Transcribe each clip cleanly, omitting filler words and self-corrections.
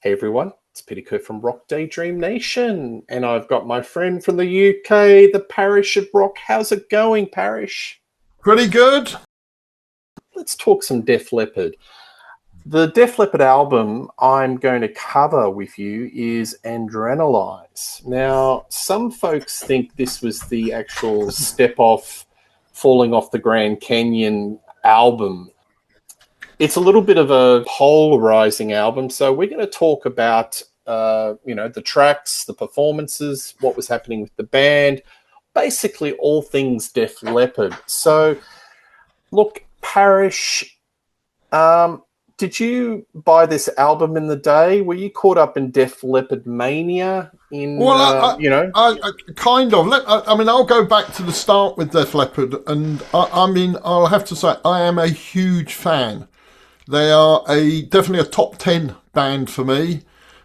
Hey everyone, it's Petticoat from Rock Daydream Nation, and I've got my friend from the UK, the Parish of Rock. How's it going, Parish? Pretty good. Let's talk some Def Leppard. The Def Leppard album I'm going to cover with you is Adrenalize. Now, some folks think this was the actual step off, falling off the Grand Canyon album. It's a little bit of a polarizing album, so we're going to talk about the tracks, the performances, what was happening with the band, basically all things Def Leppard. So, look, Parish, did you buy this album in the day? Were you caught up in Def Leppard mania? I kind of. I'll go back to the start with Def Leppard, and I'll have to say I am a huge fan. They are definitely a top 10 band for me.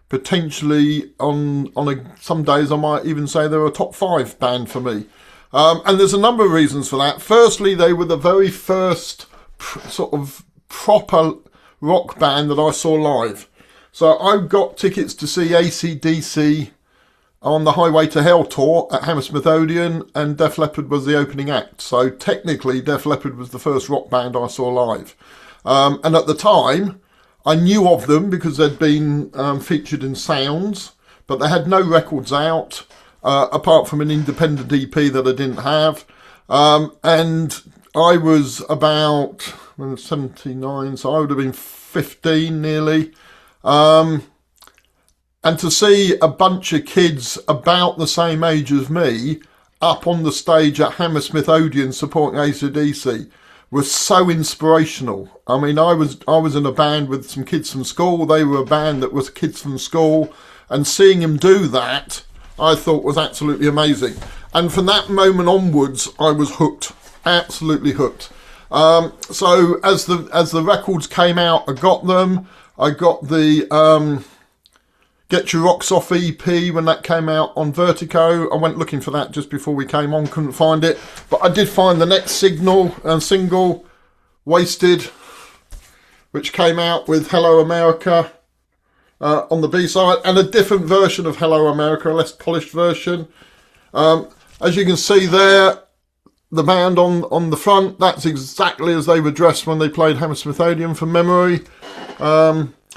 Potentially some days I might even say they're a top 5 band for me. And there's a number of reasons for that. Firstly, they were the very first sort of proper rock band that I saw live. So I got tickets to see AC/DC on the Highway to Hell tour at Hammersmith Odeon, and Def Leppard was the opening act. So technically, Def Leppard was the first rock band I saw live. And at the time, I knew of them because they'd been featured in Sounds, but they had no records out, apart from an independent EP that I didn't have. And I was about 79, so I would have been 15 nearly. And to see a bunch of kids about the same age as me up on the stage at Hammersmith Odeon supporting AC/DC was so inspirational. I mean, I was in a band with some kids from school. They were a band that was kids from school. And seeing him do that, I thought was absolutely amazing. And from that moment onwards, I was hooked. Absolutely hooked. So as the records came out, I got them. I got the Get Your Rocks Off EP when that came out on Vertigo. I went looking for that just before we came on, couldn't find it. But I did find the next single, Wasted, which came out with Hello America on the B-side, and a different version of Hello America, a less polished version. As you can see there, the band on the front, that's exactly as they were dressed when they played Hammersmith Odeon from memory.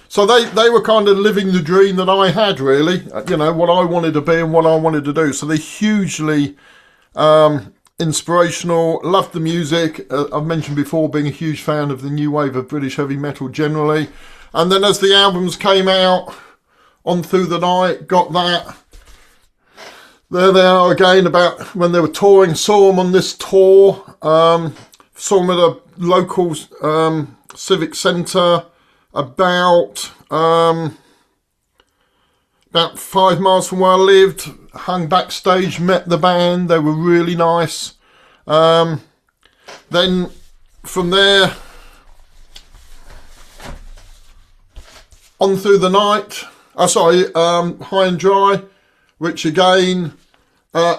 So they were kind of living the dream that I had, really. What I wanted to be and what I wanted to do. So they're hugely inspirational. Loved the music. I've mentioned before being a huge fan of the new wave of British heavy metal generally. And then as the albums came out, On Through the Night, got that. There they are again about when they were touring. Saw them on this tour. Saw them at a local civic centre. About 5 miles from where I lived, hung backstage, met the band. They were really nice. Then from there, On Through the Night. High and Dry, which again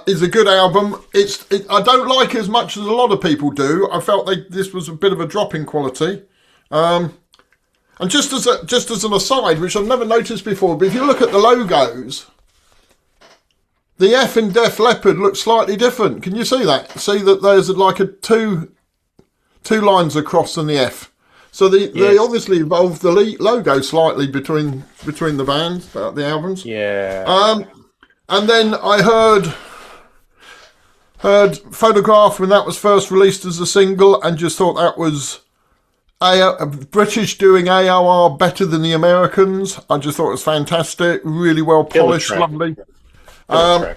is a good album. I don't like it as much as a lot of people do. I felt this was a bit of a drop in quality. And just as an aside, which I've never noticed before, but if you look at the logos, the F in Def Leppard looks slightly different. Can you see that? See that there's like a two lines across in the F. So they obviously evolved the logo slightly between the bands, the albums. Yeah. And then I heard Photograph when that was first released as a single, and just thought that was British doing AOR better than the Americans. I just thought it was fantastic, really well polished, lovely. I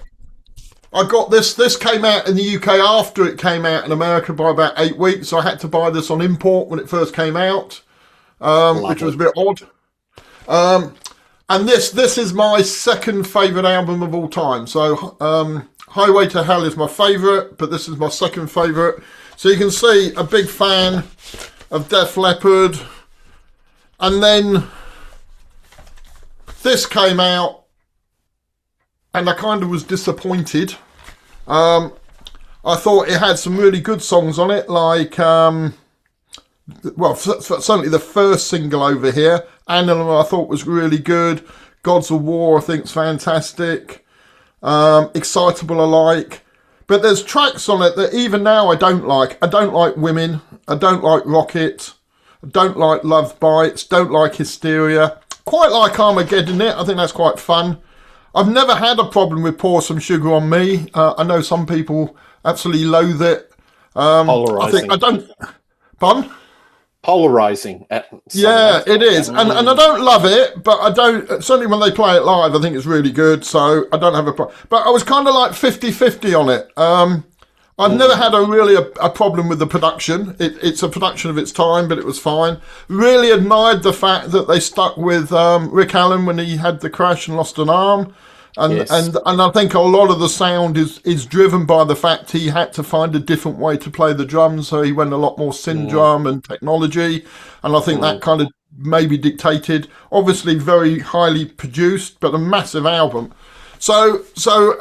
got this came out in the UK after it came out in America by about 8 weeks, so I had to buy this on import when it first came out, which was a bit odd. And this is my second favourite album of all time. So Highway to Hell is my favourite, but this is my second favourite. So you can see a big fan of Def Leppard. And then this came out and I kind of was disappointed. I thought it had some really good songs on it, like well, certainly the first single over here. Animal I thought was really good. Gods of War I think's fantastic. Excitable I like. But there's tracks on it that even now I don't like. I don't like Women. I don't like Rocket. I don't like Love Bites. Don't like Hysteria. Quite like Armageddon It. I think that's quite fun. I've never had a problem with Pour Some Sugar on Me. I know some people absolutely loathe it. Polarizing. I don't. Pardon? Polarizing. Yeah, it is. And I don't love it, but I don't. Certainly when they play it live, I think it's really good. So I don't have a problem. But I was kind of like 50-50 on it. I've never had a problem with the production. It's a production of its time, but it was fine. Really admired the fact that they stuck with Rick Allen when he had the crash and lost an arm. And I think a lot of the sound is driven by the fact he had to find a different way to play the drums, so he went a lot more synth drum and technology, and I think that kind of maybe dictated. Obviously, very highly produced, but a massive album. So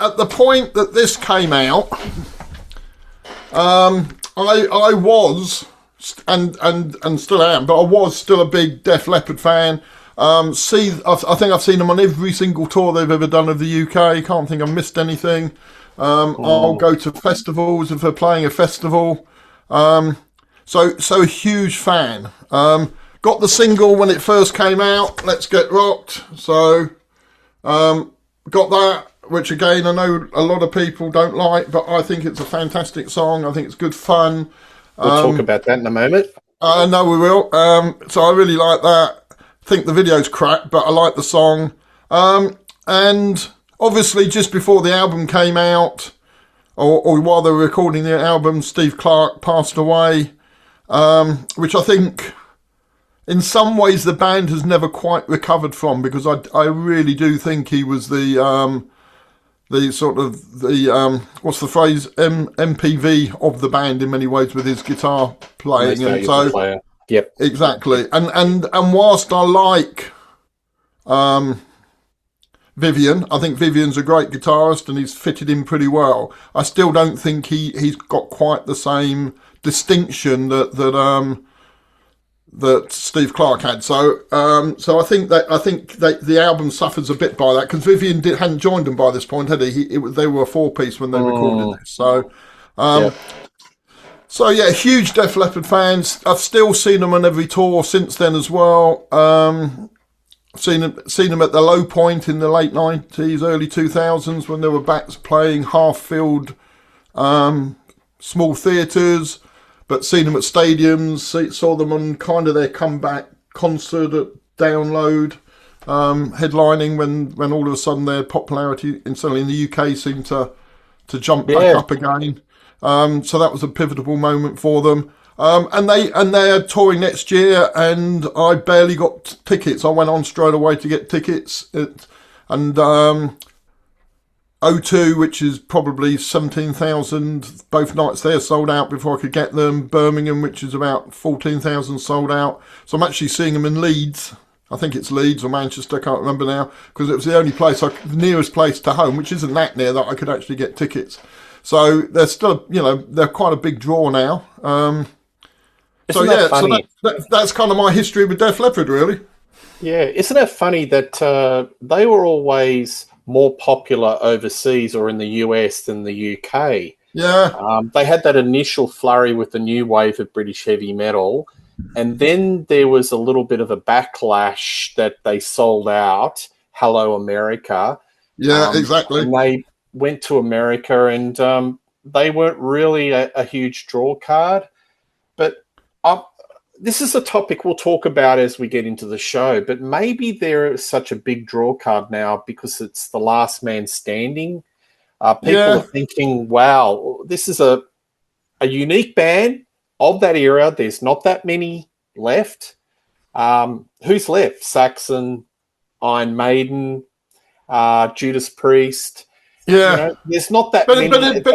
at the point that this came out, I was and still am, but I was still a big Def Leppard fan. I think I've seen them on every single tour they've ever done of the UK. Can't think I've missed anything. I'll go to festivals if they're playing a festival. So a huge fan. Got the single when it first came out, Let's Get Rocked. So got that, which again I know a lot of people don't like, but I think it's a fantastic song. I think it's good fun. We'll talk about that in a moment. I know we will. So I really like that. Think the video's crap, but I like the song. And obviously just before the album came out, or while they were recording the album, Steve Clark passed away, which I think in some ways the band has never quite recovered from, because I really do think he was the sort of the what's the phrase, MPV of the band in many ways, with his guitar playing. And so player. Yep. Exactly. And whilst I like Vivian, I think Vivian's a great guitarist and he's fitted in pretty well, I still don't think he's got quite the same distinction that Steve Clark had. So I think that the album suffers a bit by that, because Vivian hadn't joined them by this point, had he? They were a 4-piece when they recorded this. So So yeah, huge Def Leppard fans. I've still seen them on every tour since then as well. Seen them at the low point in the late 90s, early 2000s, when they were back playing half-filled small theatres, but seen them at stadiums. Saw them on kind of their comeback concert at Download, headlining when all of a sudden their popularity, certainly in the UK, seemed to jump back up again. So that was a pivotal moment for them. And they're touring next year, and I barely got tickets. I went on straight away to get tickets. And O2, which is probably 17,000, both nights there sold out before I could get them. Birmingham, which is about 14,000, sold out. So I'm actually seeing them in Leeds. I think it's Leeds or Manchester, I can't remember now, because it was the only place, the nearest place to home, which isn't that near, that I could actually get tickets. So they're still, they're quite a big draw now. So that's kind of my history with Def Leppard, really. Yeah, isn't it funny that they were always more popular overseas or in the US than the UK? Yeah. They had that initial flurry with the new wave of British heavy metal, and then there was a little bit of a backlash that they sold out Hello America. Yeah, exactly. And they went to America, and they weren't really a huge draw card. But this is a topic we'll talk about as we get into the show, but maybe they're such a big draw card now because it's the last man standing. People are thinking, wow, this is a unique band of that era. There's not that many left. Who's left? Saxon, Iron Maiden, Judas Priest. Yeah, there's not that many. But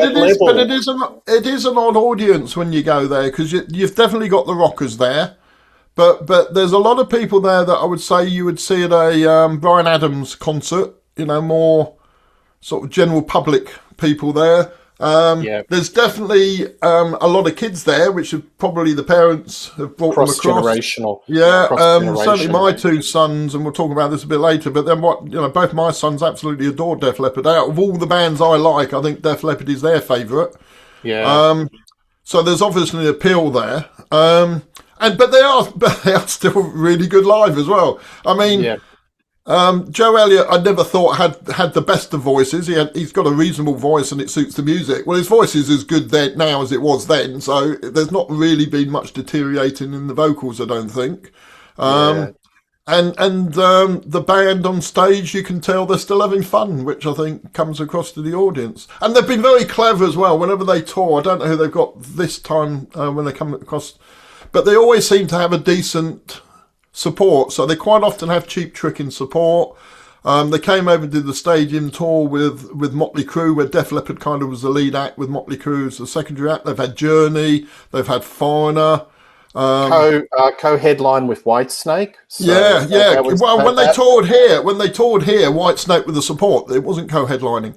it is an odd audience when you go there, because you've definitely got the rockers there, but there's a lot of people there that I would say you would see at a Bryan Adams concert. More sort of general public people there. There's definitely a lot of kids there, which have probably the parents have brought them across. Yeah, certainly my two sons, and we'll talk about this a bit later. But then both my sons absolutely adore Def Leppard. Out of all the bands I like, I think Def Leppard is their favourite. Yeah. So there's obviously an appeal there. But they are still really good live as well. I mean, Joe Elliott, I never thought had the best of voices. He's got a reasonable voice and it suits the music. Well, his voice is as good now as it was then, so there's not really been much deteriorating in the vocals, I don't think. And the band on stage, you can tell they're still having fun, which I think comes across to the audience. And they've been very clever as well. Whenever they tour, I don't know who they've got this time when they come across, but they always seem to have a decent support, so they quite often have Cheap Trick in support. They came over and did the stadium tour with Motley Crue, where Def Leppard kind of was the lead act, with Motley Crue as the secondary act. They've had Journey, they've had Foreigner. Co-headline with Whitesnake. So when they toured here, Whitesnake with the support, it wasn't co-headlining.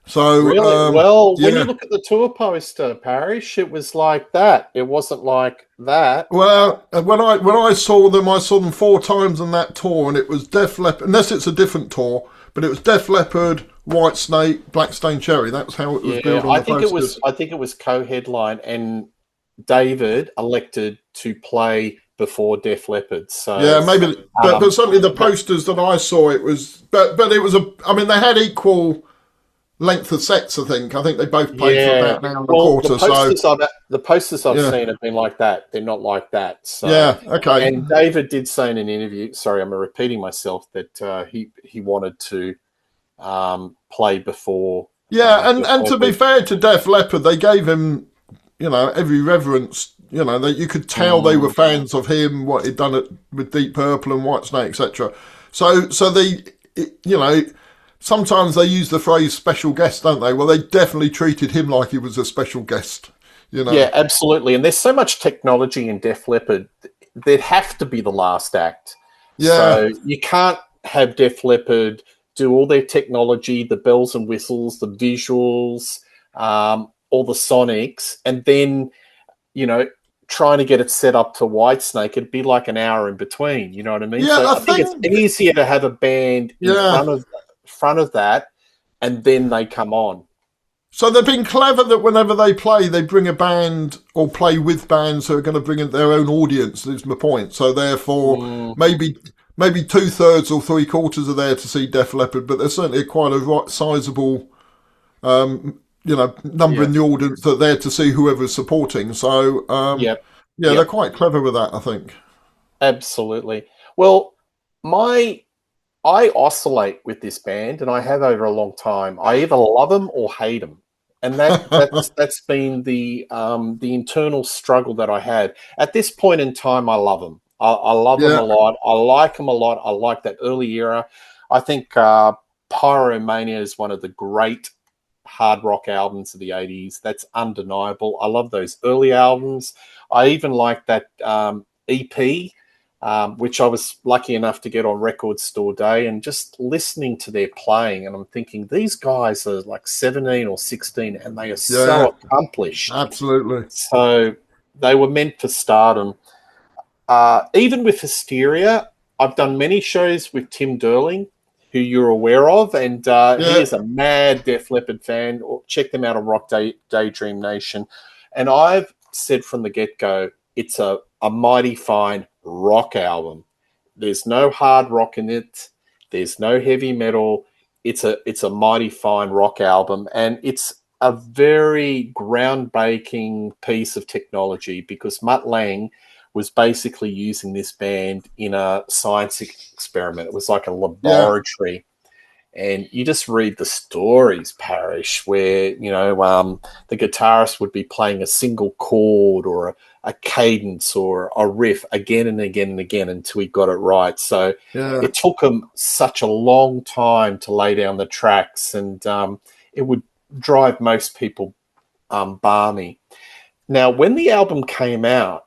So really, when you look at the tour poster, Parish, it was like that. It wasn't like that. Well, when I saw them 4 times on that tour, and it was Def Leppard, unless it's a different tour, but it was Def Leppard, Whitesnake, Black Stone Cherry. That's how it was built on the posters. I think it was co-headline, and David elected to play before Def Leppard. So yeah, maybe, but certainly the posters that I saw, it was, but it was they had equal length of sets, I think. I think they both played for about an hour and a quarter. The posters I've seen have been like that. They're not like that. So, yeah, okay. And David did say in an interview, sorry, I'm repeating myself, that he wanted to play before. Yeah, and to be fair to Def Leppard, they gave him, every reverence. That you could tell they were fans of him, what he'd done with Deep Purple and Whitesnake, etc. So they, sometimes they use the phrase special guest, don't they? Well, they definitely treated him like he was a special guest. Yeah, absolutely. And there's so much technology in Def Leppard, there'd have to be the last act. Yeah. So you can't have Def Leppard do all their technology, the bells and whistles, the visuals, all the sonics, and then, trying to get it set up to Whitesnake, it'd be like an hour in between. You know what I mean? Yeah, so I think it's easier to have a band in front of that, and then they come on. So they've been clever that whenever they play, they bring a band or play with bands who are going to bring in their own audience. Is my point. So therefore, maybe 2/3 or 3/4 are there to see Def Leppard, but there's certainly quite a sizable, number in the audience that are there to see whoever's supporting. So they're quite clever with that, I think. Absolutely. Well, I oscillate with this band, and I have over a long time. I either love them or hate them, and that's been the internal struggle that I had. At this point in time, I love them. I love them a lot. I like them a lot. I like that early era. I think Pyromania is one of the great hard rock albums of the 80s. That's undeniable. I love those early albums. I even like that EP, which I was lucky enough to get on Record Store Day, and just listening to their playing, and I'm thinking, these guys are like 17 or 16 and they are so accomplished. Absolutely. So they were meant for stardom. Even with Hysteria, I've done many shows with Tim Derling, who you're aware of, and he is a mad Def Leppard fan. Check them out on Rock Daydream Nation. And I've said from the get-go, it's a mighty fine rock album. There's no hard rock in it. There's no heavy metal. It's a mighty fine rock album, and it's a very groundbreaking piece of technology, because Mutt Lange was basically using this band in a science experiment. It was like a laboratory. And you just read the stories, Parish, where, the guitarist would be playing a single chord or a cadence or a riff again and again and again until he got it right. So it took him such a long time to lay down the tracks, and it would drive most people balmy. Now, when the album came out,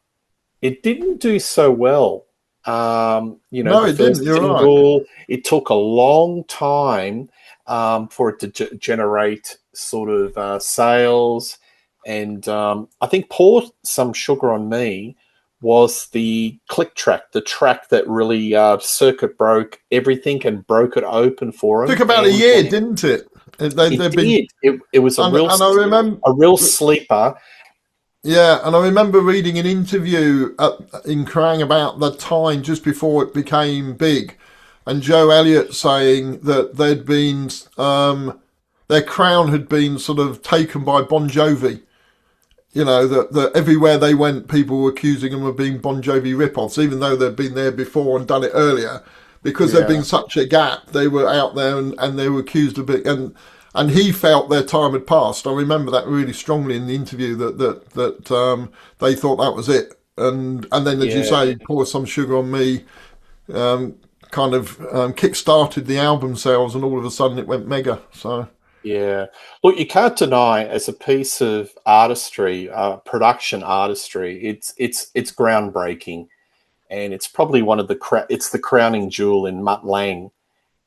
it didn't do so well No, The it didn't. first You're right. single, it took a long time for it to generate sort of sales. And I think Pour Some Sugar on Me was the click track, the track that really circuit broke everything and broke it open for Took him. about a And year, didn't it? it They've been, did. It was and I remember, a real sleeper. yeah, and I remember reading an interview in Krang about the time just before it became big, and Joe Elliott saying that they'd been, their crown had been sort of taken by Bon Jovi. You know, that everywhere they went, people were accusing them of being Bon Jovi rip-offs, even though they'd been there before and done it earlier. Because there'd Yeah. been such a gap, they were out there and they were accused of it. And he felt their time had passed. I remember that really strongly in the interview that they thought that was it. And then, as you Yeah. say, Pour Some Sugar on Me kind of kick-started the album sales, and all of a sudden it went mega. So Yeah. Look, you can't deny as a piece of artistry, production artistry, it's groundbreaking, and it's probably one of it's the crowning jewel in Mutt Lange.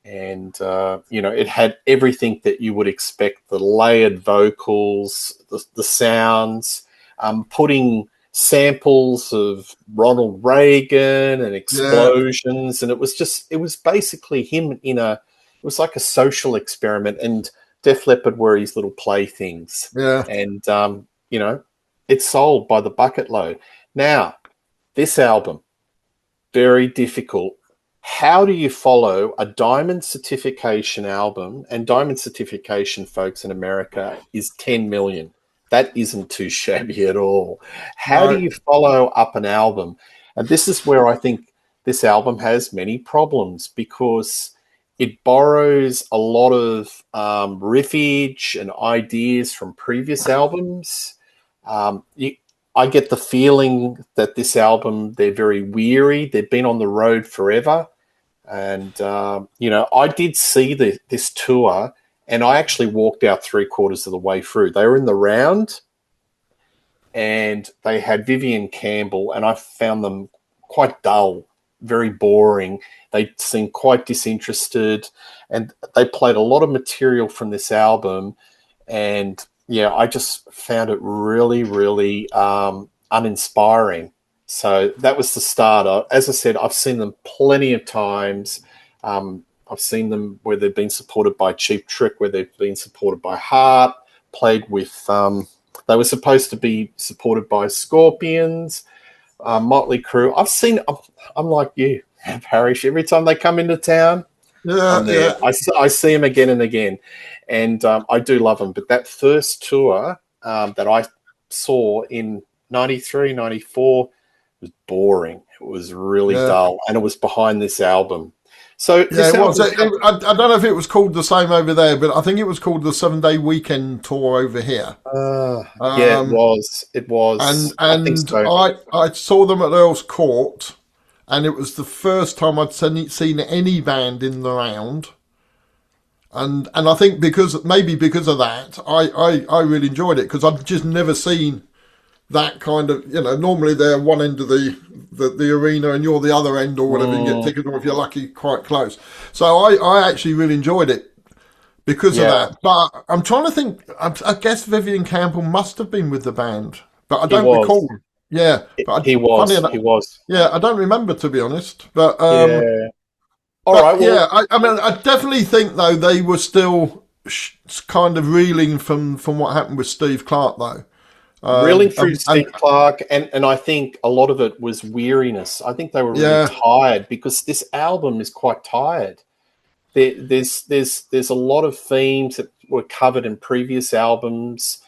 And it had everything that you would expect: the layered vocals, the sounds, putting samples of Ronald Reagan and yeah, explosions, and it was basically him it was like a social experiment, and Def Leppard were his little playthings, yeah. and it sold by the bucket load. Now, this album, very difficult. How do you follow a diamond certification album? And diamond certification, folks, in America is 10 million. That isn't too shabby at all. How do No, you follow up an album? And this is where I think this album has many problems, because it borrows a lot of riffage and ideas from previous albums. I get the feeling that this album, they're very weary. They've been on the road forever. And, I did see this tour, and I actually walked out 3/4 of the way through. They were in the round, and they had Vivian Campbell, and I found them quite dull, very boring. They seemed quite disinterested, and they played a lot of material from this album. And yeah, I just found it really, really uninspiring. So that was the start. As I said, I've seen them plenty of times. I've seen them where they've been supported by Cheap Trick, where they've been supported by Heart, played with, they were supposed to be supported by Scorpions, Motley Crue. I'm like you, Parish. Every time they come into town, yeah, I'm there. yeah. I see them again and again. And I do love them. But that first tour that I saw in 93, 94 was boring. It was really Yeah. dull. And it was behind this album. So Yeah, this it was. album, I don't know if it was called the same over there, but I think it was called the 7 Day Weekend Tour over here. yeah, it Um, was. It and was. I think and so. I saw them at Earl's Court, and it was the first time I'd seen any band in the round. And I think because of that, I really enjoyed it, because I've just never seen that kind of, normally they're one end of the arena and you're the other end or whatever, and get tickets, or if you're lucky, quite close. So I actually really enjoyed it because of Yeah, that. But I'm trying to think, I guess Vivian Campbell must have been with the band, but I he don't was. recall. Yeah, but He funny was. enough, He was. yeah, I don't remember, to be honest. But Yeah. All right. but Well, yeah, I mean, I definitely think though they were still kind of reeling from what happened with Steve Clark though. reeling through And Steve Clark, and I think a lot of it was weariness. I think they were really yeah, tired, because this album is quite tired. There's a lot of themes that were covered in previous albums.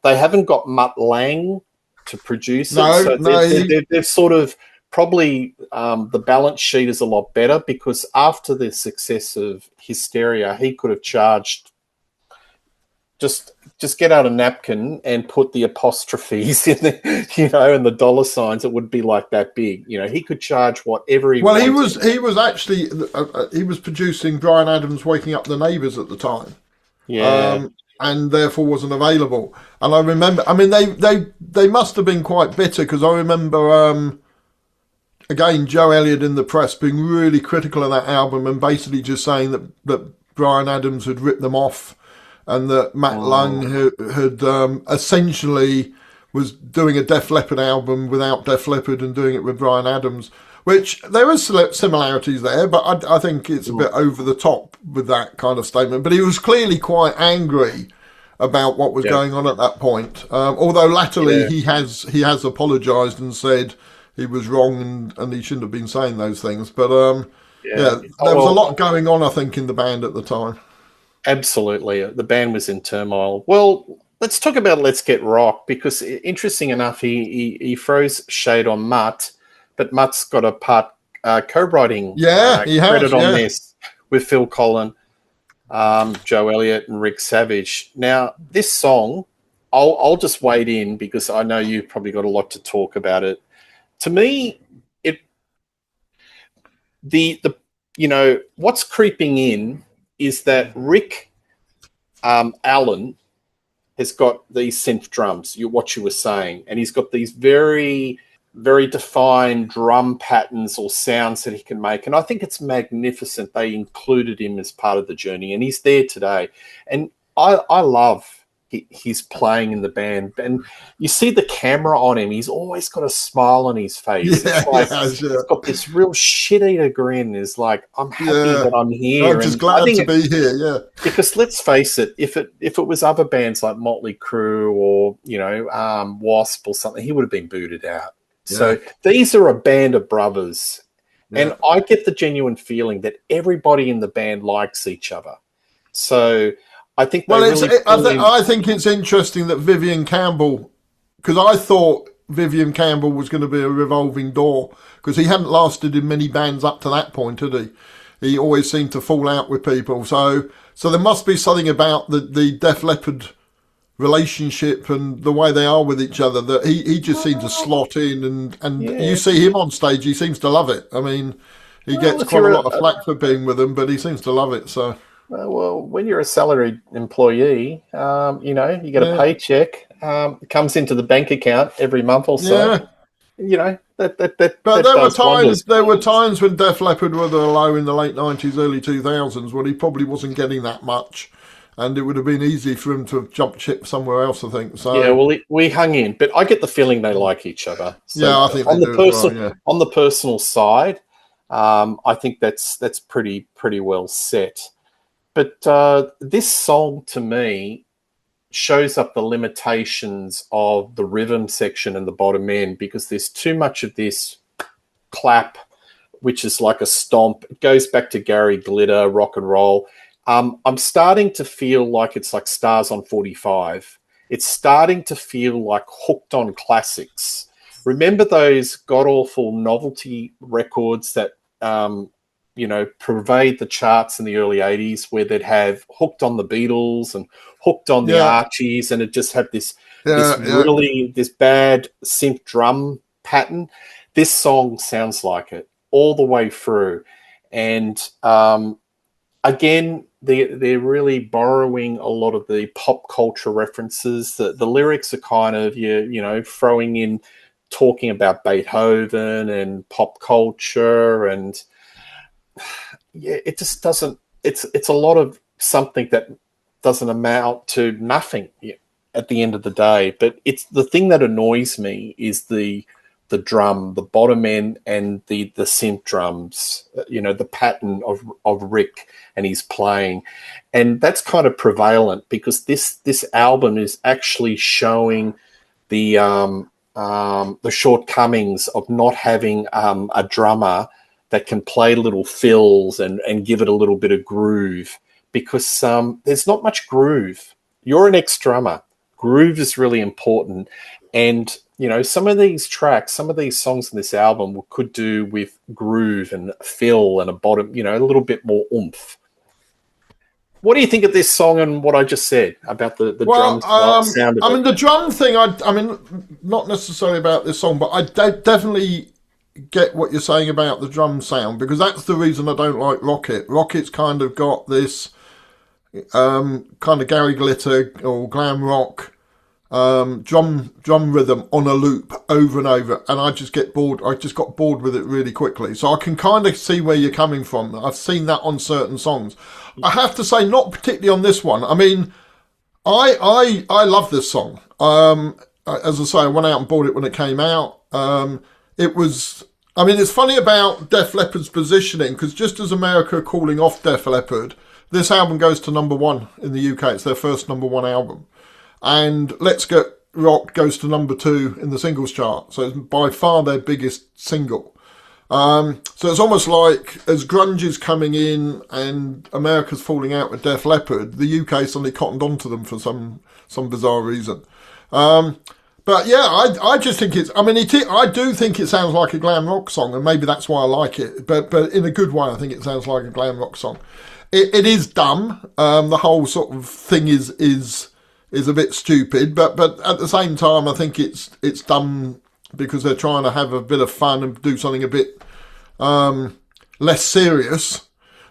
They haven't got Mutt Lange to produce it, no, so no, they've sort of probably, the balance sheet is a lot better, because after the success of Hysteria, he could have charged, just get out a napkin and put the apostrophes in the, and the dollar signs. It would be like that big. He could charge whatever he well, wanted. he was actually he was producing Brian Adams' Waking Up the Neighbours at the time, Yeah, and therefore wasn't available. And I remember, I mean, they must have been quite bitter, because I remember again, Joe Elliott in the press being really critical of that album and basically just saying that Bryan Adams had ripped them off, and that Matt Lang had essentially was doing a Def Leppard album without Def Leppard and doing it with Bryan Adams, which there is similarities there, but I think it's a bit over the top with that kind of statement. But he was clearly quite angry about what was going on at that point. Although latterly he has apologised and said he was wrong and he shouldn't have been saying those things. But there was a lot going on, I think, in the band at the time. Absolutely. The band was in turmoil. Well, let's talk about Let's Get Rock, because interesting enough, he throws shade on Mutt, but Mutt's got a part co-writing credit on this with Phil Collen, Joe Elliott and Rick Savage. Now, this song, I'll just wade in because I know you've probably got a lot to talk about it. To me, what's creeping in is that Rick Allen has got these synth drums, what you were saying, and he's got these very, very defined drum patterns or sounds that he can make. And I think it's magnificent they included him as part of the journey, and he's there today. And I love his playing in the band. And you see the camera on him, he's always got a smile on his face. He's got this real shit-eater grin. Is like, I'm happy that I'm here. I'm just glad to be here, Because let's face it, if it was other bands like Motley Crue or, Wasp or something, he would have been booted out. Yeah. So these are a band of brothers. Yeah. And I get the genuine feeling that everybody in the band likes each other. So I think I think it's interesting that Vivian Campbell, because I thought Vivian Campbell was going to be a revolving door, because he hadn't lasted in many bands up to that point, had he? He always seemed to fall out with people. So there must be something about the Def Leppard relationship and the way they are with each other that he just seems to slot in, and you see him on stage, he seems to love it. I mean, he gets quite a lot of flack for being with them, but he seems to love it, so... Well, when you're a salaried employee, you get a paycheck. It comes into the bank account every month or so. Yeah. But there were times when Def Leppard were low in the late 90s, early 2000s, when he probably wasn't getting that much, and it would have been easy for him to have jumped ship somewhere else, I think. So yeah, well, we hung in, but I get the feeling they like each other. So I think on the personal side, I think that's pretty well set. But this song, to me, shows up the limitations of the rhythm section and the bottom end, because there's too much of this clap, which is like a stomp. It goes back to Gary Glitter, rock and roll. I'm starting to feel like it's like Stars on 45. It's starting to feel like Hooked on Classics. Remember those god-awful novelty records that... pervade the charts in the early 80s, where they'd have Hooked on the Beatles and Hooked on the Archies, and it just had this bad synth drum pattern. This song sounds like it all the way through. And again, they're really borrowing a lot of the pop culture references. The lyrics are kind of, throwing in, talking about Beethoven and pop culture, and it just doesn't. It's a lot of something that doesn't amount to nothing at the end of the day. But it's the thing that annoys me is the drum, the bottom end, and the synth drums. The pattern of Rick and his playing, and that's kind of prevalent, because this album is actually showing the shortcomings of not having a drummer that can play little fills and give it a little bit of groove, because there's not much groove. You're an ex-drummer. Groove is really important. And, some of these tracks, some of these songs in this album could do with groove and fill and a bottom, a little bit more oomph. What do you think of this song and what I just said about the drums sound of it? I mean, the drum thing, not necessarily about this song, but I definitely get what you're saying about the drum sound, because that's the reason I don't like Rocket. Rocket's kind of got this kind of Gary Glitter or glam rock drum rhythm on a loop over and over, and I just get bored. I just got bored with it really quickly. So I can kind of see where you're coming from. I've seen that on certain songs. I have to say, not particularly on this one. I mean, I love this song. As I say, I went out and bought it when it came out. It was. I mean, it's funny about Def Leppard's positioning, because just as America are calling off Def Leppard, this album goes to #1 in the UK. It's their first #1 album. And Let's Get Rocked goes to #2 in the singles chart. So it's by far their biggest single. So it's almost like as grunge is coming in and America's falling out with Def Leppard, the UK suddenly cottoned onto them for some bizarre reason. But yeah, I just think it's, I mean, I do think it sounds like a glam rock song, and maybe that's why I like it. But in a good way, I think it sounds like a glam rock song. It is dumb. The whole sort of thing is a bit stupid, but at the same time, I think it's dumb because they're trying to have a bit of fun and do something a bit less serious,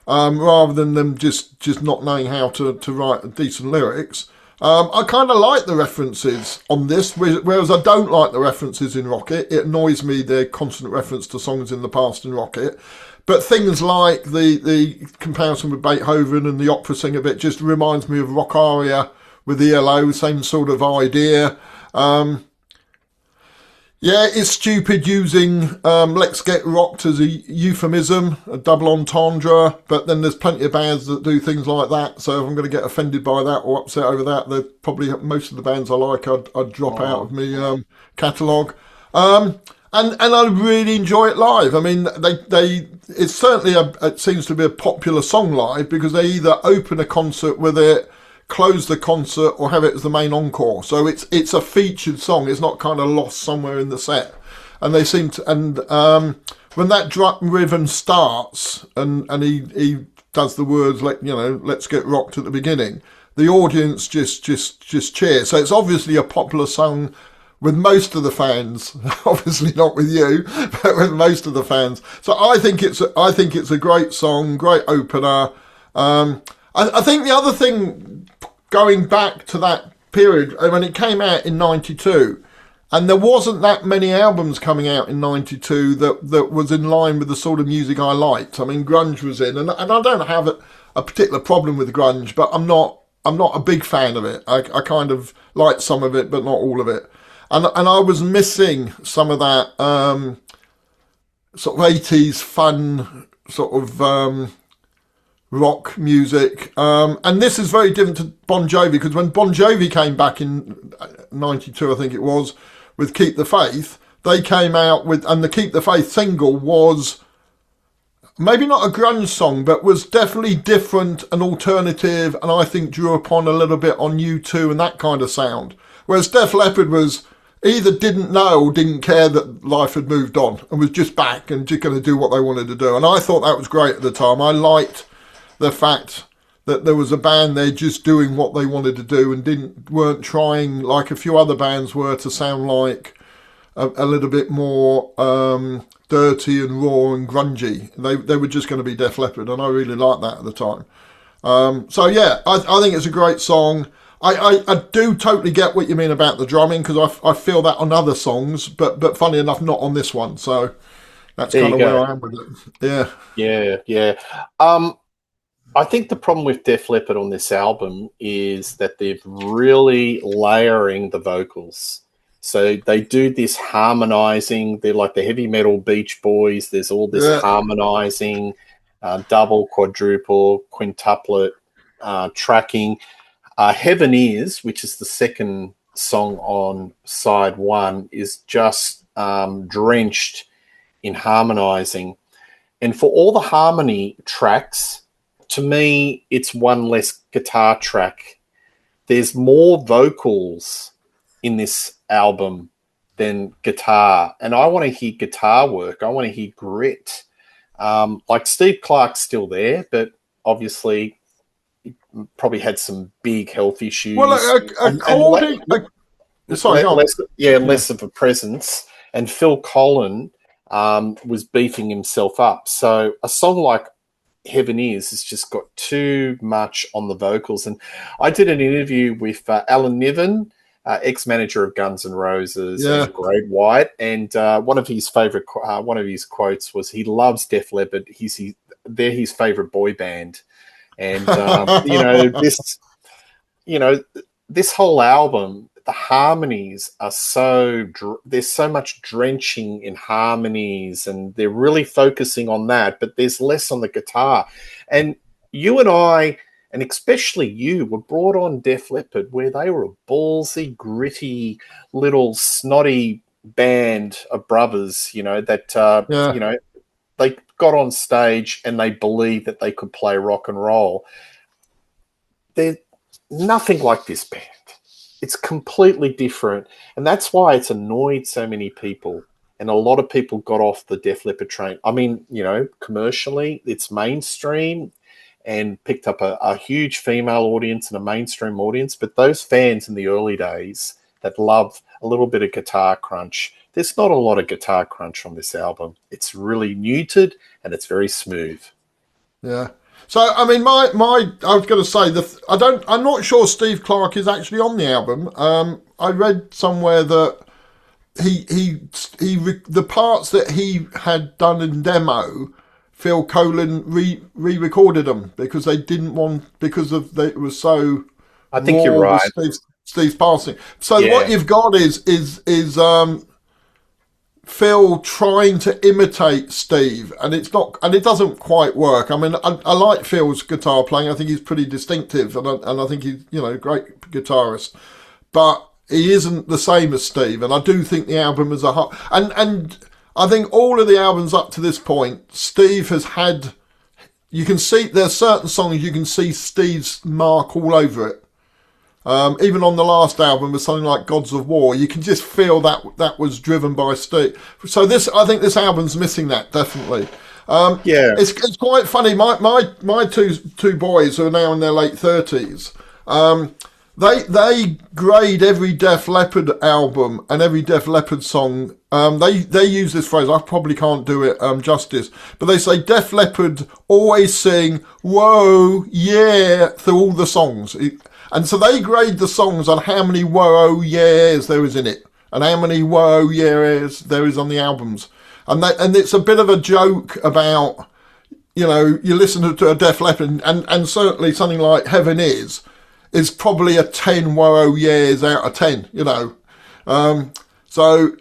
rather than them just not knowing how to write decent lyrics. I kind of like the references on this, whereas I don't like the references in Rocket. It annoys me, their constant reference to songs in the past in Rocket. But things like the comparison with Beethoven and the opera singer bit just reminds me of Rock Aria with ELO, same sort of idea. Yeah, it's stupid using Let's Get Rocked as a euphemism, a double entendre, but then there's plenty of bands that do things like that, so if I'm going to get offended by that or upset over that, they're probably most of the bands I like I'd drop out of my catalogue. And I really enjoy it live. I mean, it's certainly it seems to be a popular song live, because they either open a concert with it, close the concert, or have it as the main encore. So it's a featured song. It's not kind of lost somewhere in the set. And they seem to, and when that drum rhythm starts and he does the words like, let's get rocked at the beginning, the audience just cheer. So it's obviously a popular song with most of the fans, obviously not with you, but with most of the fans. So I think it's a great song, great opener. I think the other thing, going back to that period, when it came out in 92, and there wasn't that many albums coming out in 92 that was in line with the sort of music I liked. I mean, grunge was in, and I don't have a particular problem with grunge, but I'm not a big fan of it. I kind of like some of it, but not all of it. And I was missing some of that sort of 80s fun sort of rock music. And this is very different to Bon Jovi, because when Bon Jovi came back in 92, I think it was, with Keep the Faith, they came out with, and the Keep the Faith single was maybe not a grunge song, but was definitely different and alternative, and I think drew upon a little bit on U2 and that kind of sound. Whereas Def Leppard was either didn't know or didn't care that life had moved on and was just back and just going to do what they wanted to do. And I thought that was great at the time. I liked the fact that there was a band there just doing what they wanted to do and weren't trying, like a few other bands were, to sound like a little bit more dirty and raw and grungy. They were just going to be Def Leppard, and I really liked that at the time. So yeah, I think it's a great song. I do totally get what you mean about the drumming, because I feel that on other songs, but funny enough, not on this one. So that's kind of where I am with it. Yeah. I think the problem with Def Leppard on this album is that they're really layering the vocals. So they do this harmonizing. They're like the heavy metal Beach Boys. There's all this harmonizing, double, quadruple, quintuplet tracking. Heaven Is, which is the second song on side one, is just drenched in harmonizing. And for all the harmony tracks, to me, it's one less guitar track. There's more vocals in this album than guitar. And I want to hear guitar work. I want to hear grit. Like Steve Clark's still there, but obviously probably had some big health issues. Well, less of a presence. And Phil Collen was beefing himself up. So a song like Heaven Is has just got too much on the vocals. And I did an interview with Alan Niven, ex-manager of Guns N' Roses Yeah. and Great White. And one of his quotes was, he loves Def Leppard. They're his favorite boy band. And this whole album, the harmonies are there's so much drenching in harmonies, and they're really focusing on that, but there's less on the guitar. And you and I, and especially you, were brought on Def Leppard where they were a ballsy, gritty, little snotty band of brothers, that, they got on stage and they believed that they could play rock and roll. They're nothing like this band. It's completely different. And that's why it's annoyed so many people. And a lot of people got off the Def Leppard train. I mean, commercially, it's mainstream and picked up a huge female audience and a mainstream audience. But those fans in the early days that love a little bit of guitar crunch, there's not a lot of guitar crunch on this album. It's really muted and it's very smooth. Yeah. So, I mean, I was going to say I'm not sure Steve Clark is actually on the album. I read somewhere that the parts that he had done in demo, Phil Collen re-recorded them because they didn't want, it was so. I think you're right. Steve's passing. So what you've got is Phil trying to imitate Steve, and it doesn't quite work. I mean, I like Phil's guitar playing. I think he's pretty distinctive, and I think he's a great guitarist, but he isn't the same as Steve. And I do think the album as a whole, and I think all of the albums up to this point, Steve has had. You can see there's certain songs you can see Steve's mark all over it. Even on the last album with something like Gods of War, you can just feel that was driven by Steve. So I think this album's missing that, definitely. It's quite funny. My two boys who are now in their late 30s, they grade every Def Leppard album and every Def Leppard song. They use this phrase. I probably can't do it justice, but they say Def Leppard always sing "Whoa, yeah" through all the songs. And so they grade the songs on how many whoa yeahs there is in it, and how many whoa yeahs there is on the albums. And it's a bit of a joke about, you listen to a Def Leppard, and certainly something like Heaven Is probably a 10 whoa yeahs out of 10, So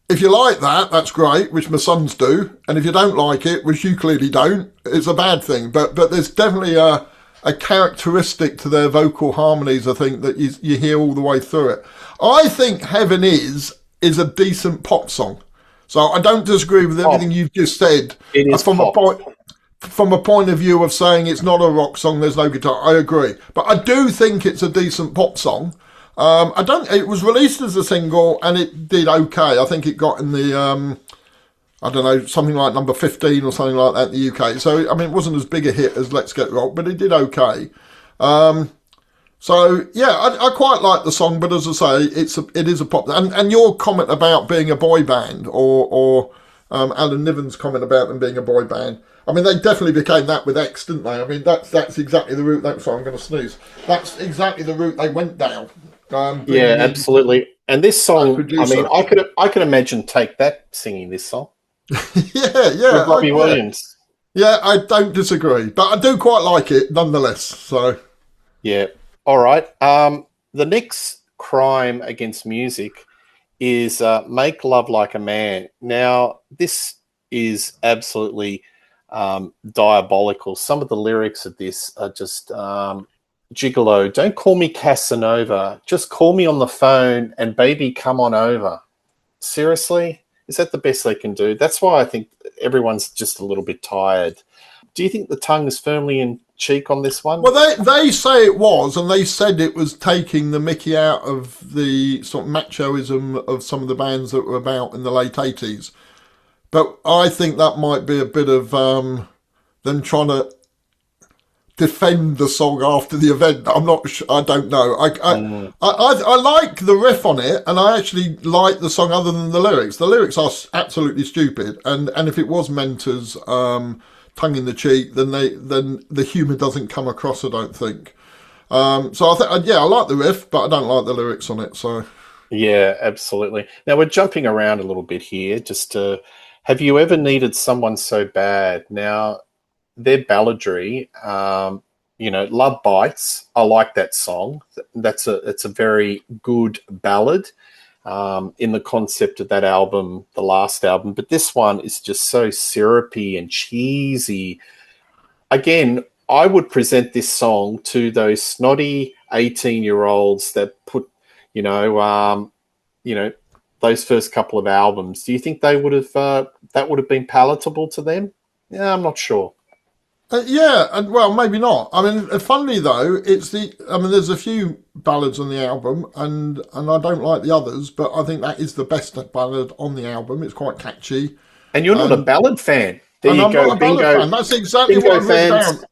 if you like that, that's great, which my sons do. And if you don't like it, which you clearly don't, it's a bad thing. But there's definitely a characteristic to their vocal harmonies, I think, that you hear all the way through it. I think Heaven Is a decent pop song. So I don't disagree with everything you've just said. It is from a point of view of saying it's not a rock song, there's no guitar. I agree. But I do think it's a decent pop song. It was released as a single and it did okay. I think it got in the something like number 15 or something like that in the UK. So, I mean, it wasn't as big a hit as Let's Get Rock, but it did okay. I quite like the song, but as I say, it is a pop. And your comment about being a boy band, or Alan Niven's comment about them being a boy band, I mean, they definitely became that with X, didn't they? I mean, that's exactly the route. Sorry, I'm going to sneeze. That's exactly the route they went down. Absolutely. And this song, I mean, I could imagine Take That singing this song. Yeah. With Robbie Williams. Yeah, I don't disagree, but I do quite like it nonetheless. So, yeah. All right. The next crime against music is Make Love Like a Man. Now, this is absolutely diabolical. Some of the lyrics of this are just gigolo. Don't call me Casanova. Just call me on the phone and baby, come on over. Seriously? Is that the best they can do? That's why I think everyone's just a little bit tired. Do you think the tongue is firmly in cheek on this one? Well, they say it was, and they said it was taking the mickey out of the sort of machoism of some of the bands that were about in the late 80s. But I think that might be a bit of them trying to defend the song after the event. I'm not sure. I don't know. I like the riff on it, and I actually like the song other than the lyrics. The lyrics are absolutely stupid, and if it was meant as tongue in the cheek, then the humour doesn't come across, I don't think. So I think, yeah, I like the riff, but I don't like the lyrics on it. So Yeah, absolutely. Now we're jumping around a little bit here. Just to, have you ever needed someone so bad? Now their balladry, Love Bites. I like that song. It's a very good ballad in the concept of that album, the last album. But this one is just so syrupy and cheesy. Again, I would present this song to those snotty 18-year-olds that put, you know, um, you know, those first couple of albums. Do you think they would have that would have been palatable to them? Yeah, I'm not sure. yeah, and well, maybe not. I mean, funnily though, I mean, there's a few ballads on the album, and I don't like the others, but I think that is the best ballad on the album. It's quite catchy, And you're not a and ballad fan. There and you I'm go, not a ballad bingo, fan. That's exactly what bingo I've written fans. down.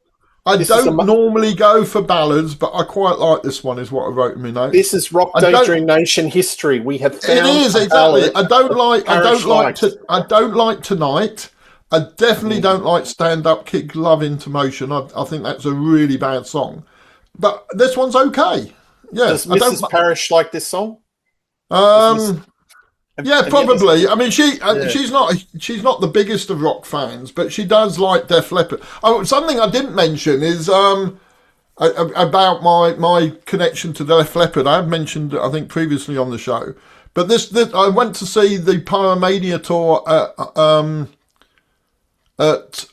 I This is don't normally go for ballads, but I quite like this one. Is what I wrote in my this notes. is Rock I don't. Daydream Nation history. We have It found is a exactly. ballad that Parish likes. I don't like Tonight. I definitely Mm. don't like Stand Up, Kick Love into Motion. I think that's a really bad song. But this one's okay. Yeah, Does I don't. Mrs. Parish like this song? Does Miss Um, yeah, have you ever? probably. I mean, Yeah. she's not the biggest of rock fans, but she does like Def Leppard. Oh, something I didn't mention is about my connection to Def Leppard. I have mentioned, I think, previously on the show, but this I went to see the Pyromania tour at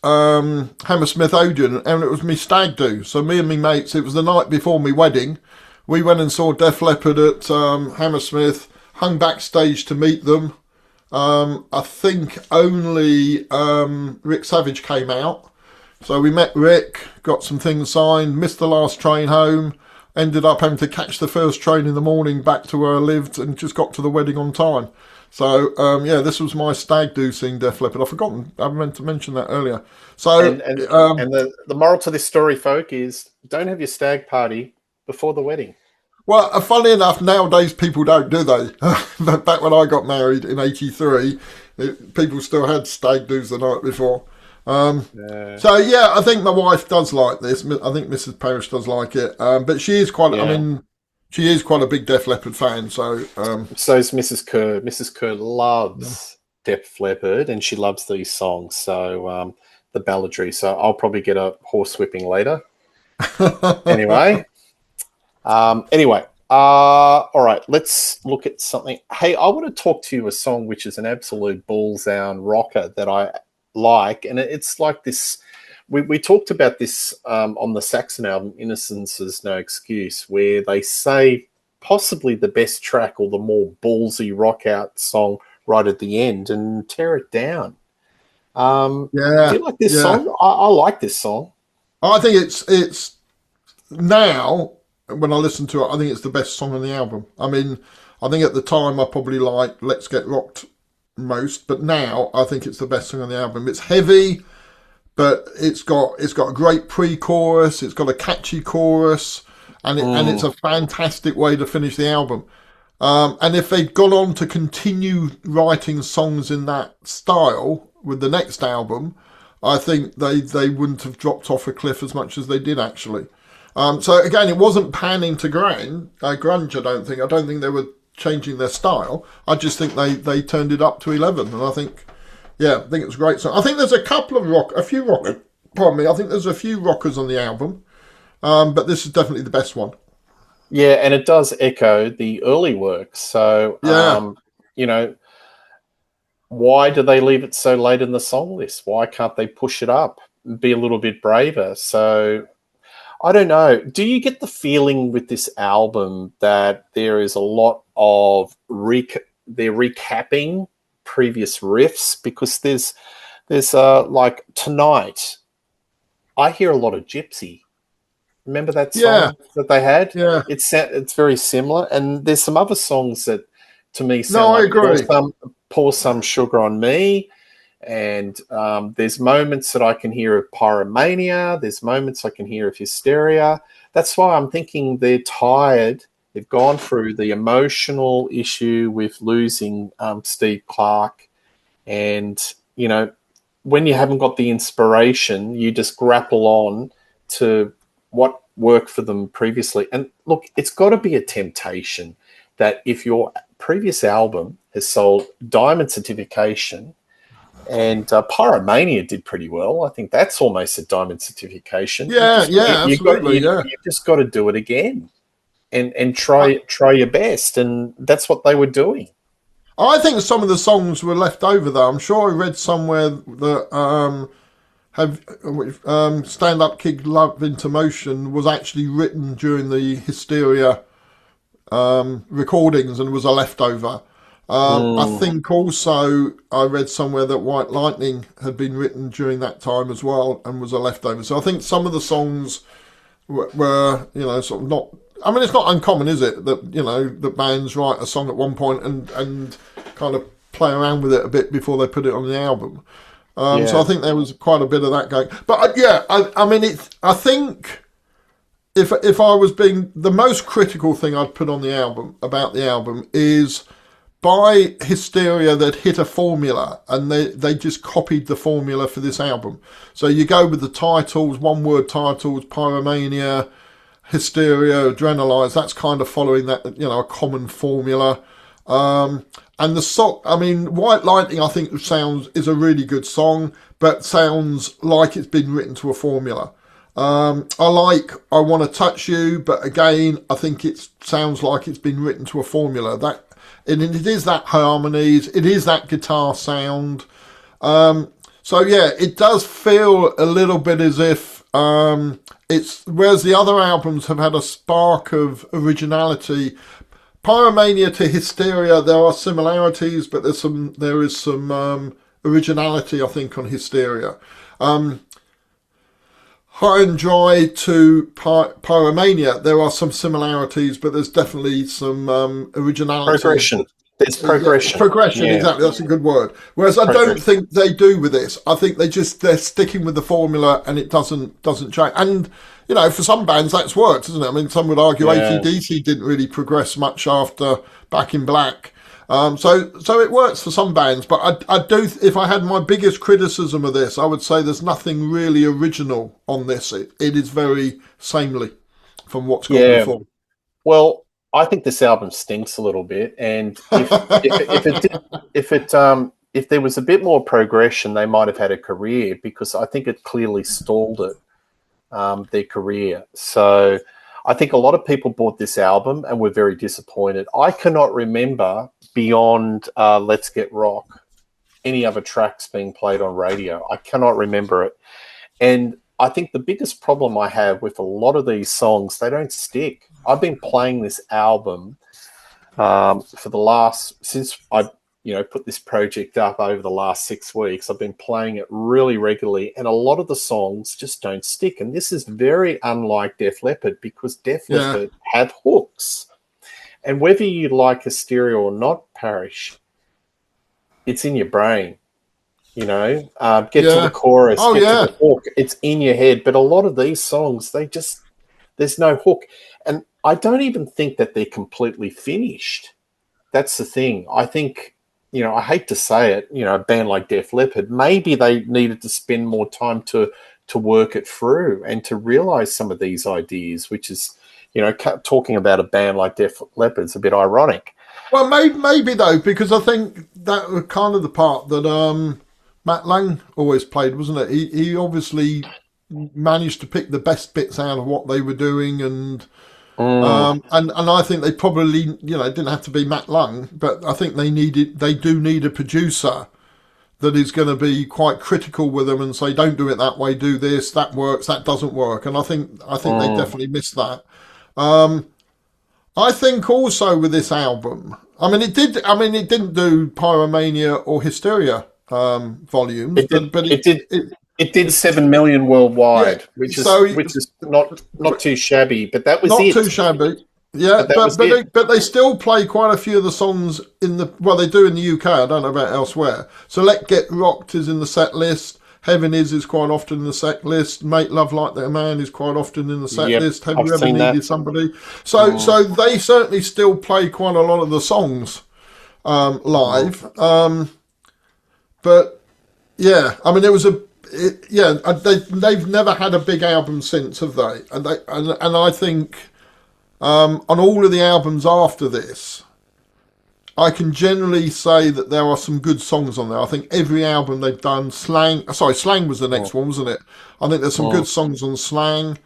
Hammersmith Odeon, and it was me stag do. So me and me mates, it was the night before my wedding. We went and saw Def Leppard at Hammersmith, hung backstage to meet them. I think only Rick Savage came out. So we met Rick, got some things signed, missed the last train home, ended up having to catch the first train in the morning back to where I lived, and just got to the wedding on time. So, yeah, this was my stag do seeing Def Leppard. I've forgotten, I meant to mention that earlier. So, And the moral to this story, folk, is don't have your stag party before the wedding. well, funnily enough, nowadays people don't, do they? But back when I got married in '83, people still had stag do's the night before. So, yeah, I think my wife does like this. I think Mrs. Parish does like it. But she is quite, I Yeah. mean, she is quite a big Def Leppard fan. So, So is Mrs. Kerr. Mrs. Kerr loves Def Leppard and she loves these songs. So the balladry. So I'll probably get a horse whipping later. Anyway. All right, let's look at something. Hey, I want to talk to you a song which is an absolute bullseye rocker that I like, and it's like this. We talked about this on the Saxon album, "Innocence Is No Excuse," where they say possibly the best track or the more ballsy rock out song right at the end, and tear it down. Do yeah, you like this yeah. song? I like this song. I think it's now when I listen to it, I think it's the best song on the album. I mean, I think at the time I probably liked "Let's Get Rocked" most, but now I think it's the best song on the album. It's heavy, but it's got a great pre-chorus. It's got a catchy chorus, and it's a fantastic way to finish the album. And if they'd gone on to continue writing songs in that style with the next album, I think they wouldn't have dropped off a cliff as much as they did actually. So again, it wasn't panning to grunge. I don't think they were changing their style. I just think they turned it up to 11, and I think it's a great song. I think there's a few rockers. Pardon me. I think there's a few rockers on the album, but this is definitely the best one. Yeah, and it does echo the early work. So, Yeah. why do they leave it so late in the song list? Why can't they push it up, be a little bit braver? So, I don't know. Do you get the feeling with this album that there is a lot of they're recapping previous riffs? Because there's like Tonight, I hear a lot of Gypsy. Remember that Yeah. song that they had? Yeah. It's very similar, and there's some other songs that to me sound No, I like agree. Pour Some Sugar on Me, and there's moments that I can hear of Pyromania. There's moments I can hear of Hysteria. That's why I'm thinking they're tired. They've gone through the emotional issue with losing Steve Clark, and when you haven't got the inspiration, you just grapple on to what work for them previously. And look, it's got to be a temptation that if your previous album has sold diamond certification, and Pyromania did pretty well. I think that's almost a diamond certification. Absolutely. You've just got to do it again and try your best. And that's what they were doing. I think some of the songs were left over, though. I'm sure I read somewhere that Stand Up Kick Love Into Motion was actually written during the Hysteria recordings and was a leftover. I think also I read somewhere that White Lightning had been written during that time as well and was a leftover. So I think some of the songs were sort of not... I mean, it's not uncommon, is it, that, that bands write a song at one point and kind of play around with it a bit before they put it on the album. So I think there was quite a bit of that going. But I mean, I think... If I was being... The most critical thing I'd put on the album, about the album, is by Hysteria they'd hit a formula and they just copied the formula for this album. So you go with the titles, one-word titles, Pyromania, Hysteria, Adrenalize, that's kind of following that, a common formula. And the song, I mean, White Lightning, I think is a really good song, but sounds like it's been written to a formula. I like I Want to Touch You, but again, I think it sounds like it's been written to a formula. And it is that harmonies, it is that guitar sound. It does feel a little bit as if whereas the other albums have had a spark of originality. Pyromania to Hysteria, there are similarities, but there is some originality, I think, on Hysteria. High and Dry to Pyromania, there are some similarities, but there's definitely some originality. Progression. There's progression. Progression, exactly. That's a good word. Whereas I don't think they do with this. I think they're sticking with the formula, and it doesn't change. And for some bands that's worked, isn't it? I mean, some would argue AC/DC didn't really progress much after Back in Black. So it works for some bands, but I do. If I had my biggest criticism of this, I would say there's nothing really original on this. It is very samely from what's gone before. Well, I think this album stinks a little bit, and if there was a bit more progression, they might have had a career, because I think it clearly stalled it, their career. So I think a lot of people bought this album and were very disappointed. I cannot remember beyond Let's Get Rock any other tracks being played on radio. I cannot remember it. And I think the biggest problem I have with a lot of these songs, they don't stick. I've been playing this album since I put this project up over the last 6 weeks. I've been playing it really regularly, and a lot of the songs just don't stick. And this is very unlike Def Leppard, because Def Leppard have hooks. And whether you like Hysteria or not, Parish, it's in your brain. Get to the chorus, to the hook. It's in your head. But a lot of these songs, there's no hook. And I don't even think that they're completely finished. That's the thing. I think, I hate to say it, a band like Def Leppard, maybe they needed to spend more time to work it through and to realize some of these ideas, which is, talking about a band like Def Leppard is a bit ironic. Well, maybe though, because I think that was kind of the part that Matt Lang always played, wasn't it? He obviously managed to pick the best bits out of what they were doing, and I think they probably, it didn't have to be Matt Lang, but I think they do need a producer that is going to be quite critical with them and say, don't do it that way, do this, that works, that doesn't work. And I think they definitely missed that. I think also with this album, it didn't do Pyromania or Hysteria volumes, It did 7 million worldwide, which is not too shabby, but that was not too shabby. Yeah, but they still play quite a few of the songs they do in the UK. I don't know about elsewhere. So Let Get Rocked is in the set list. Heaven is quite often in the set list. Make Love Like That Man is quite often in the set list. Have You Ever Needed Somebody? So they certainly still play quite a lot of the songs live. But yeah, there was they've never had a big album since, have they? And I think on all of the albums after this, I can generally say that there are some good songs on there. I think every album they've done, Slang was the next one, wasn't it? I think there's some good songs on Slang.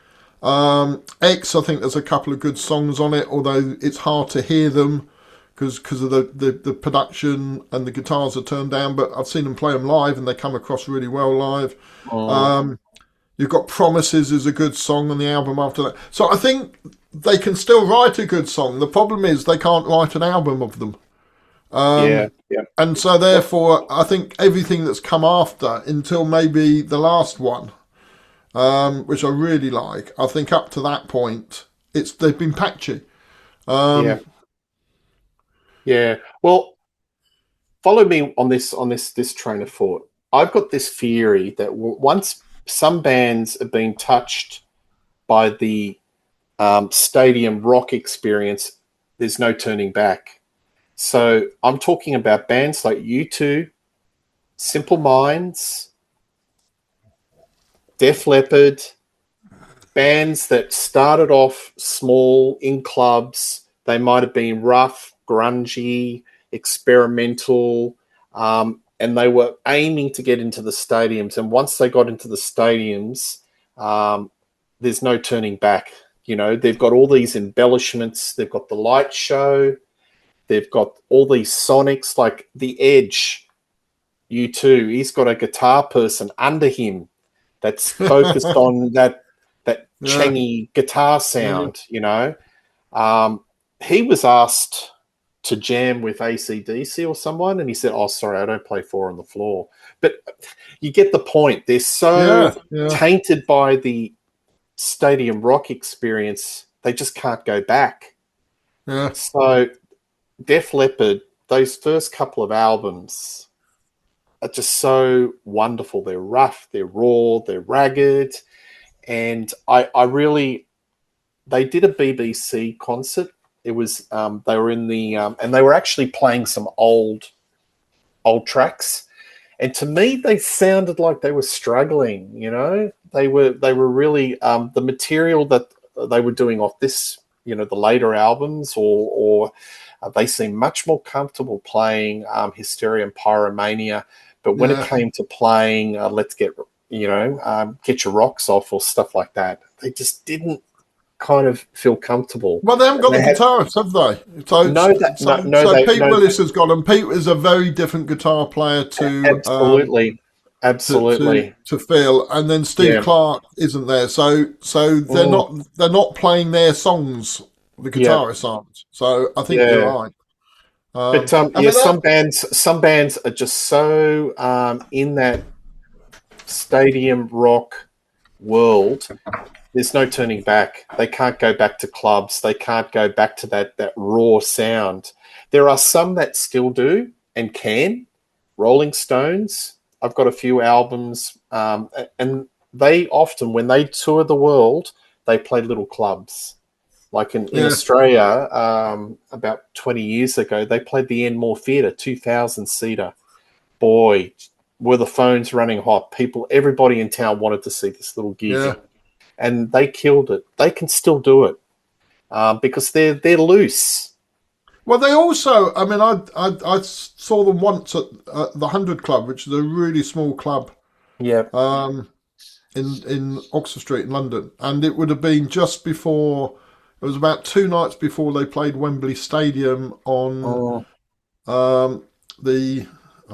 X, I think there's a couple of good songs on it, although it's hard to hear them because of the production and the guitars are turned down. But I've seen them play them live and they come across really well live. You've got Promises is a good song on the album after that. So I think they can still write a good song. The problem is they can't write an album of them. And so therefore I think everything that's come after until maybe the last one, which I really like, I think up to that point they've been patchy. Well, follow me on this train of thought. I've got this theory that once some bands have been touched by the stadium rock experience, there's no turning back. So I'm talking about bands like U2, Simple Minds, Def Leppard, bands that started off small in clubs. They might have been rough, grungy, experimental, and they were aiming to get into the stadiums. And once they got into the stadiums, there's no turning back. They've got all these embellishments. They've got the light show. They've got all these sonics, like The Edge, U2. He's got a guitar person under him that's focused on that changy guitar sound, He was asked to jam with AC/DC or someone, and he said, "Oh, sorry, I don't play four on the floor." But you get the point. They're so tainted by the stadium rock experience, they just can't go back. Yeah. So Def Leppard, those first couple of albums are just so wonderful. They're rough, they're raw, they're ragged. And they did a BBC concert. It was, they were in the, and they were actually playing some old tracks. And to me, they sounded like they were struggling, They were really, the material that they were doing off this, the later albums or they seemed much more comfortable playing Hysteria and Pyromania. But when it came to playing Let's Get Your Rocks Off or stuff like that, they just didn't kind of feel comfortable. Well, they haven't got guitarists, have they? So Pete Willis has got them. Pete is a very different guitar player to absolutely to Phil, and then Steve Clark isn't there. So they're not playing their songs. The guitarists aren't. So I think you're right. But some bands are just so in that stadium rock world. There's no turning back. They can't go back to clubs. They can't go back to that raw sound. There are some that still do and can. Rolling Stones, I've got a few albums, and they often, when they tour the world, they play little clubs. Like in Australia, about 20 years ago, they played the Enmore Theatre, 2,000-seater. Boy, were the phones running hot. Everybody in town wanted to see this little gig. Yeah. And they killed it. They can still do it because they're loose. Well, they also, I saw them once at the 100 Club, which is a really small club. Yeah. In Oxford Street in London. And it would have been just before, it was about 2 nights before they played Wembley Stadium on I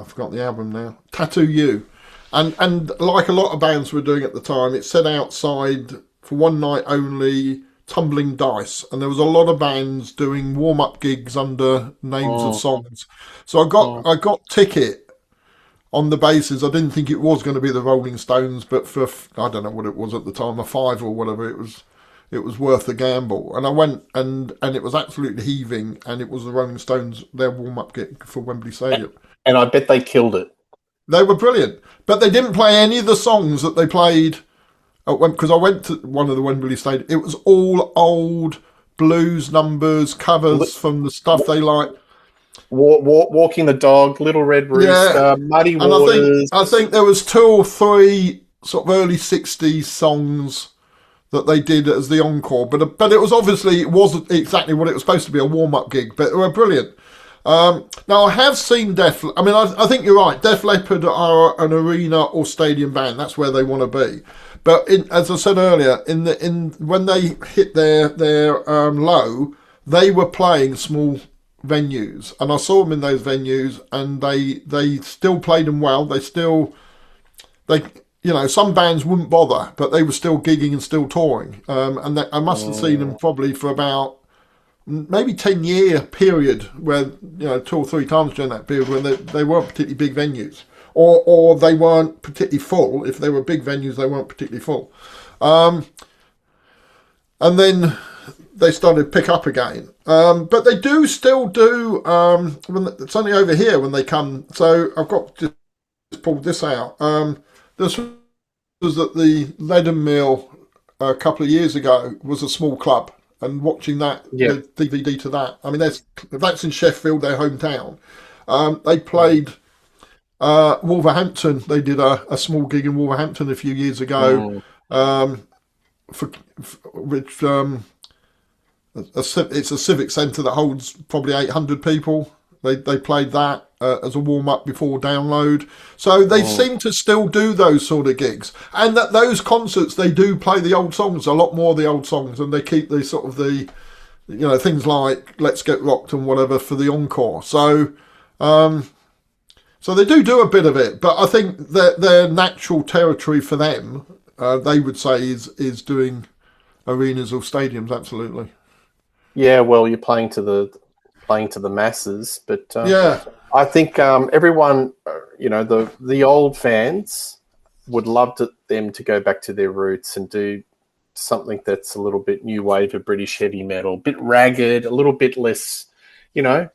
forgot the album now, Tattoo You. And like a lot of bands were doing at the time, it said outside for one night only, tumbling dice. And there was a lot of bands doing warm-up gigs under names of songs. So I got ticket on the basis, I didn't think it was going to be the Rolling Stones, but for, I don't know what it was at the time, a $5 or whatever, it was worth the gamble. And I went and it was absolutely heaving, and it was the Rolling Stones, their warm-up gig for Wembley Stadium. And I bet they killed it. They were brilliant, but they didn't play any of the songs that they played. Because I went to one of the Wembley Stadium, it was all old blues numbers, covers from the stuff they liked. Walking the Dog, Little Red Rooster, Muddy and Waters. I think there was 2 or 3 sort of early '60s songs that they did as the encore, but it was obviously, it wasn't exactly what it was supposed to be, a warm-up gig, but they were brilliant. Now I have seen I think you're right. Def Leppard are an arena or stadium band. That's where they want to be. But as I said earlier, when they hit their low, they were playing small venues, and I saw them in those venues, and they still played them well. Some bands wouldn't bother, but they were still gigging and still touring. I must have seen them probably for about maybe 10-year period, where 2 or 3 times during that period when they weren't particularly big venues, or they weren't particularly full. If they were big venues, they weren't particularly full. And then they started to pick up again. But they do still do, it's only over here when they come. So I've got just pulled this out. This was at the Leaden Mill a couple of years ago, was a small club. And watching that, the DVD to that, I mean, that's in Sheffield, their hometown. They played Wolverhampton. They did a small gig in Wolverhampton a few years ago, it's a civic centre that holds probably 800 people. They played that as a warm-up before download. So they seem to still do those sort of gigs. And that those concerts, they do play the old songs, a lot more of the old songs, and they keep the sort of things like Let's Get Rocked and whatever for the encore. So they do a bit of it, but I think that their natural territory for them, they would say, is doing arenas or stadiums, absolutely. Yeah, well, you're playing to the masses, but I think everyone, the old fans would love them to go back to their roots and do something that's a little bit new wave of British heavy metal, a bit ragged, a little bit less, a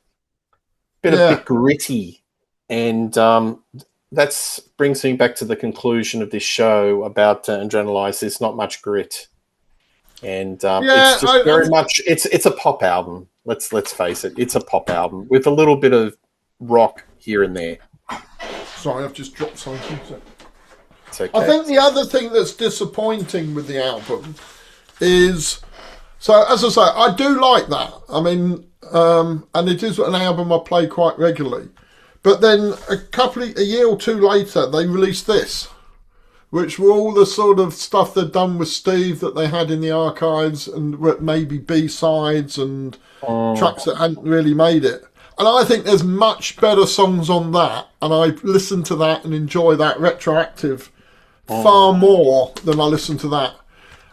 bit gritty, and that brings me back to the conclusion of this show about Adrenalize. There's not much grit. And it's just very much it's a pop album. Let's face it, it's a pop album with a little bit of rock here and there. Sorry, I've just dropped something. It's okay. I think the other thing that's disappointing with the album is, so as I say, I do like that. I mean, and it is an album I play quite regularly. But then a year or 2 later, they released this, which were all the sort of stuff they'd done with Steve that they had in the archives, and maybe B-sides and tracks that hadn't really made it. And I think there's much better songs on that, and I listen to that and enjoy that retroactive far more than I listen to that.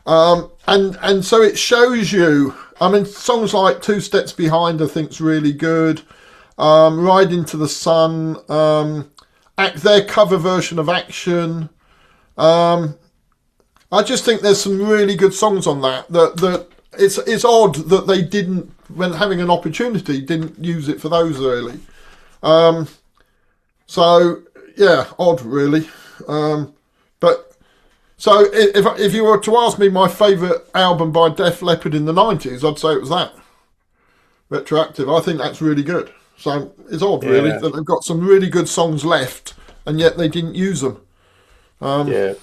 And so it shows you, I mean, songs like Two Steps Behind I think's really good. Ride Into the Sun, their cover version of Action. I just think there's some really good songs on that it's odd that they didn't, when having an opportunity, didn't use it for those early. So yeah, odd really. But so if you were to ask me my favourite album by Def Leppard in the 90s, I'd say it was that. Retroactive. I think that's really good. So it's odd really that they've got some really good songs left and yet they didn't use them. And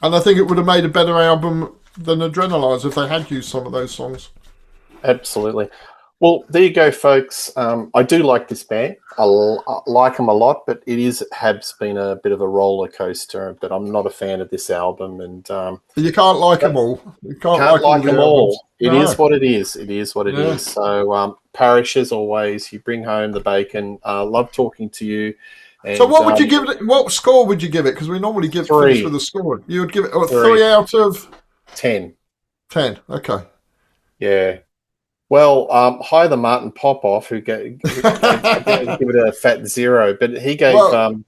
I think it would have made a better album than Adrenalize if they had used some of those songs. Absolutely. Well, there you go, folks. I do like this band. I like them a lot, but has been a bit of a roller coaster. But I'm not a fan of this album, and you can't like them all. You can't like them all. It is what it is. It is what it is. So, Parish, as always, you bring home the bacon. Love talking to you. And, so, what would you give it? What score would you give it? Because we normally finish with a score. You would give it 3 out of 10. 10. Okay. Yeah. Well, hi the Martin Popoff, who gave it a fat 0, but he gave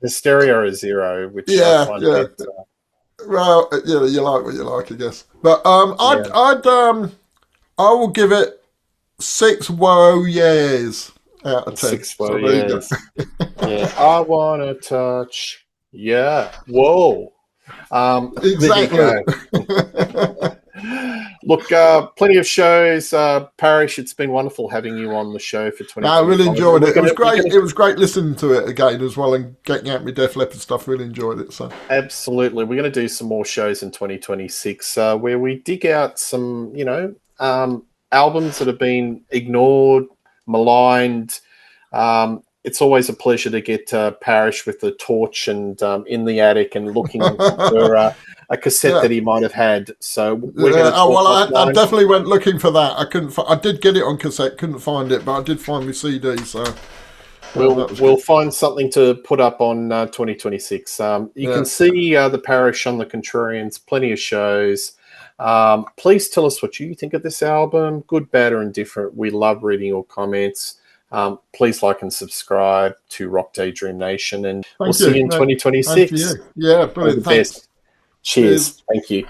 Hysteria a 0, which I find a bit, well, you like what you like, I guess. But I will give it 6 whoa yeahs out of 10. 6 whoa yeahs. Yeah, I wanna touch. Yeah, whoa. Exactly. Look, plenty of shows. Parish, it's been wonderful having you on the show for 2020. I really enjoyed it. It was great. It was great listening to it again as well and getting out my Def Leppard stuff. Really enjoyed it. So absolutely, we're going to do some more shows in 2026 where we dig out some, albums that have been ignored, maligned. It's always a pleasure to get Parish with the torch and in the attic and looking for a cassette that he might have had. So we're going to I definitely went looking for that. I couldn't. I did get it on cassette, couldn't find it, but I did find my CD. So we'll find something to put up on 2026. You can see the Parish on the Contrarians. Plenty of shows. Please tell us what you think of this album, good, bad, or indifferent. We love reading your comments. Please like and subscribe to Rock Daydream Nation, and we'll see you in 2026. Yeah, brilliant. Thanks. Cheers. Thank you.